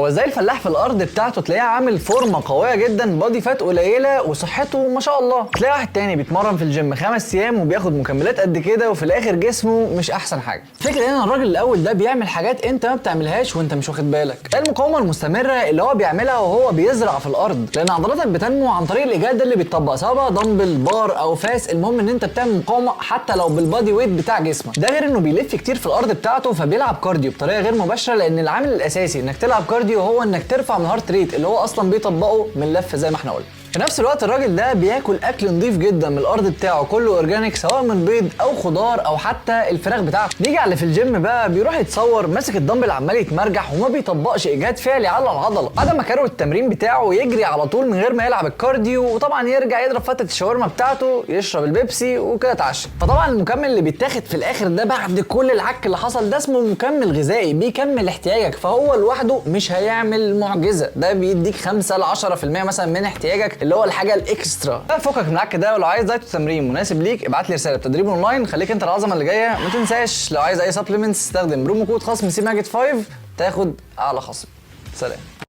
هو زي الفلاح في الارض بتاعته تلاقيه عامل فورمه قويه جدا، بادي فات قليله وصحته ما شاء الله. تلاقي واحد تاني بيتمرن في الجيم 5 ايام وبياخد مكملات قد كده وفي الاخر جسمه مش احسن حاجه. الفكره هنا الراجل الاول ده بيعمل حاجات انت ما بتعملهاش وانت مش واخد بالك. المقاومه المستمره اللي هو بيعملها وهو بيزرع في الارض، لان عضلاتك بتنمو عن طريق الاجهاد ده اللي بيتطبق، سواء دمبل بار او فاس، المهم ان انت بتعمل مقاومه حتى لو بالبادي ويت بتاع جسمك. ده غير انه بيلف كتير في الارض بتاعته، فبيلعب كارديو بطريقه غير مباشره، لان العامل الاساسي انك تلعب كارديو هو انك ترفع من الهارت ريت اللي هو اصلا بيطبقه من اللف زي ما احنا قلنا. في نفس الوقت الراجل ده بياكل اكل نظيف جدا من الارض بتاعه، كله اورجانيك، سواء من بيض او خضار او حتى الفراخ بتاعته. نيجي على اللي في الجيم بقى، بيروح يتصور ماسك الدمبل عمال يتمرجح وما بيطبقش اجهاد فعلي على العضله، بعد ما كرر التمرين بتاعه يجري على طول من غير ما يلعب الكارديو، وطبعا يرجع يضرب فتة الشاورما بتاعته، يشرب البيبسي وكده اتعشى. فطبعا المكمل اللي بيتاخد في الاخر ده بعد كل العك اللي حصل ده اسمه مكمل غذائي، بيكمل احتياجك، فهو لوحده مش هيعمل معجزه، ده بيديك 5 ل 10% مثلا من احتياجك اللي هو الحاجه الاكسترا. فكك من العك ده، ولو عايز دايت وتمرين مناسب ليك ابعت لي رساله بتدريب اونلاين. خليك انت العظمه اللي جايه. ما تنساش لو عايز اي سبلمنتس استخدم برومو كود خصم سي ماجد 5 تاخد اعلى خصم. سلام.